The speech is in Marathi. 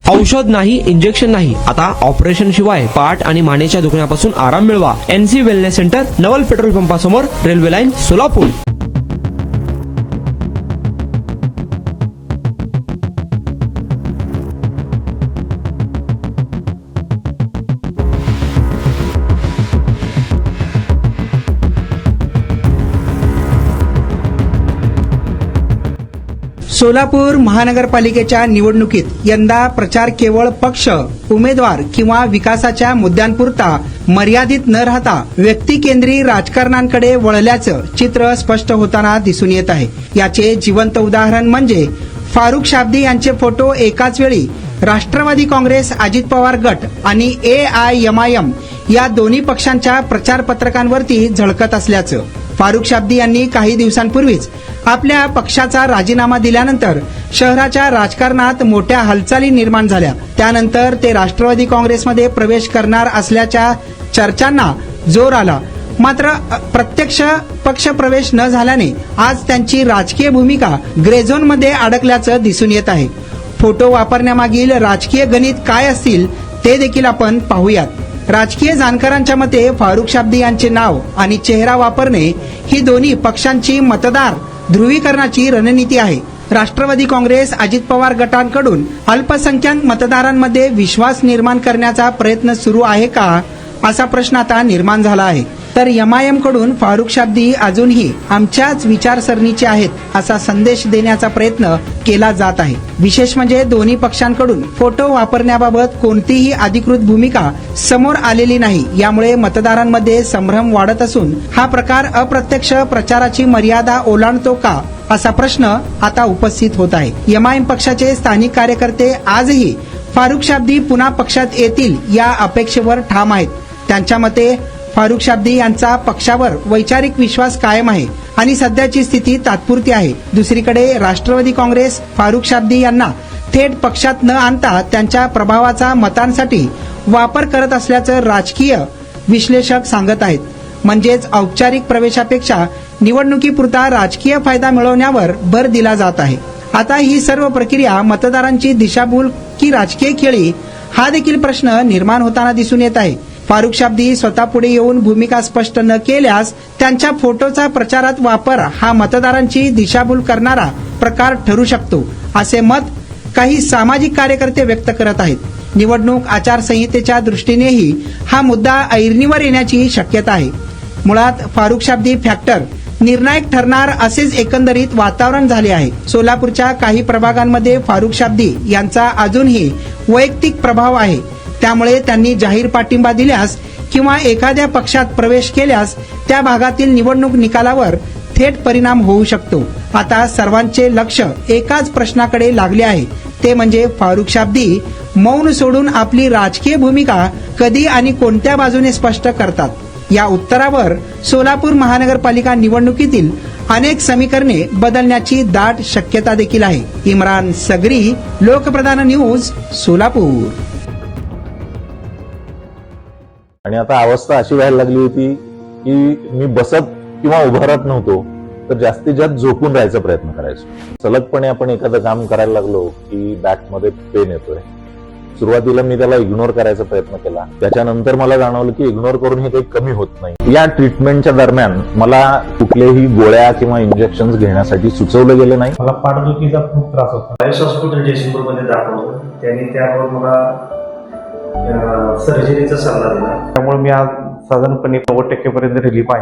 औषध नाही, इंजेक्शन नाही, आता ऑपरेशन शिवाय पाठ आणि मानेच्या दुखण्यापासून आराम मिळवा. NC wellness centre, Naval petrol पंपासमोर, रेल्वे लाईन, सोलापूर. सोलापूर महानगरपालिकेच्या निवडणुकीत यंदा प्रचार केवळ पक्ष, उमेदवार किंवा विकासाच्या मुद्द्यांपुरता मर्यादित न राहता व्यक्तिकेंद्री राजकारणांकडे वळल्याचं चित्र स्पष्ट होताना दिसून येत आहे. याचे जिवंत उदाहरण म्हणजे फारुख शाब्दी यांचे फोटो एकाच वेळी राष्ट्रवादी काँग्रेस, अजित पवार गट आणि AIMIM या दोन्ही पक्षांच्या प्रचार पत्रकांवरती झळकत असल्याचं. फारुख शाब्दी यांनी काही दिवसांपूर्वीच आपल्या पक्षाचा राजीनामा दिल्यानंतर शहराच्या राजकारणात मोठ्या हालचाली निर्माण झाल्या. त्यानंतर ते राष्ट्रवादी काँग्रेसमध्ये प्रवेश करणार असल्याच्या चर्चांना जोर आला. मात्र प्रत्यक्ष पक्ष प्रवेश न झाल्याने आज त्यांची राजकीय भूमिका ग्रे झोनमध्ये अडकल्याचं दिसून येत आहे. फोटो वापरण्यामागील राजकीय गणित काय असतील ते देखील आपण पाहूयात. राजकीय जाणकारांच्या मते फारुख शाब्दी यांचे नाव आणि चेहरा वापरणे ही दोन्ही पक्षांची मतदार ध्रुवीकरणाची रणनीती आहे. राष्ट्रवादी काँग्रेस, अजित पवार गटांकडून अल्पसंख्याक मतदारांमध्ये विश्वास निर्माण करण्याचा प्रयत्न सुरू आहे का, असा प्रश्न आता निर्माण झाला आहे. तर MIM कडून फारुख शाब्दी अजूनही आमच्याच विचारसरणीचे आहेत असा संदेश देण्याचा प्रयत्न केला जात आहे. विशेष म्हणजे दोन्ही पक्षांकडून फोटो वापरण्याबाबत कोणतीही अधिकृत भूमिका समोर आलेली नाही. यामुळे मतदारांमध्ये संभ्रम वाढत असून हा प्रकार अप्रत्यक्ष प्रचाराची मर्यादा ओलांडतो का, असा प्रश्न आता उपस्थित होत आहे. MIM पक्षाचे स्थानिक कार्यकर्ते आजही फारुख शाब्दी पुन्हा पक्षात येतील या अपेक्षेवर ठाम आहेत. त्यांच्या मते फारुख शाब्दी यांचा पक्षावर वैचारिक विश्वास कायम आहे आणि सध्याची स्थिती तात्पुरती आहे. दुसरीकडे राष्ट्रवादी काँग्रेस फारुख शाब्दी यांना थेट पक्षात न आणता त्यांच्या प्रभावाचा मतांसाठी वापर करत असल्याचं राजकीय विश्लेषक सांगत आहेत. म्हणजेच औपचारिक प्रवेशापेक्षा निवडणुकीपुरता राजकीय फायदा मिळवण्यावर भर दिला जात आहे. आता ही सर्व प्रक्रिया मतदारांची दिशाभूल की राजकीय खेळी, हा देखील प्रश्न निर्माण होताना दिसून येत आहे. फारुख शाब्दी स्वतः पुढे येऊन भूमिका स्पष्ट न केल्यास त्यांच्या फोटोचा प्रचारात वापर हा मतदारांची दिशाभूल करणारा प्रकार ठरू शकतो, असे मत काही सामाजिक कार्यकर्ते व्यक्त करत आहेत. निवडणूक आचारसंहितेच्या दृष्टीनेही हा मुद्दा ऐरणीवर येण्याची शक्यता आहे. मुळात फारुख शाब्दी फॅक्टर निर्णायक ठरणार असेच एकंदरीत वातावरण झाले आहे. सोलापूरच्या काही प्रभागांमध्ये फारुख शाब्दी यांचा अजूनही वैयक्तिक प्रभाव आहे. त्यामुळे त्यांनी जाहीर पाठिंबा दिल्यास किंवा एखाद्या पक्षात प्रवेश केल्यास त्या भागातील निवडणूक निकालावर थेट परिणाम होऊ शकतो. आता सर्वांचे लक्ष एकाच प्रश्नाकडे लागले आहे, ते म्हणजे फारुख शाब्दी मौन सोडून आपली राजकीय भूमिका कधी आणि कोणत्या बाजूने स्पष्ट करतात. या उत्तरावर सोलापूर महानगरपालिका निवडणुकीतील अनेक समीकरणे बदलण्याची दाट शक्यता देखील आहे. इम्रान सगरी, लोकप्रधान न्यूज, सोलापूर. आणि आता अवस्था अशी व्हायला लागली होती की मी बसत किंवा उभारत नव्हतो, तर जास्तीत जास्त झोपून राहायचा प्रयत्न करायचो. सलगपणे आपण एखादं काम करायला लागलो की बॅकमध्ये पेन येतोय. सुरुवातीला मी त्याला इग्नोर करायचा प्रयत्न केला. त्याच्यानंतर मला जाणवलं की इग्नोर करून हे काही कमी होत नाही. या ट्रीटमेंटच्या दरम्यान मला कुठल्याही गोळ्या किंवा इंजेक्शन घेण्यासाठी सुचवलं गेलं नाही. मला पाठदुखीचा खूप त्रास होता. आयुष हॉस्पिटल जयसिंगपूरमध्ये दाखवलं. त्यांनी त्यावर मला सर्जरीचा सल्ला दिला. त्यामुळे मी आज साधारणपणे 90% पर्यंत रिलीफ आहे.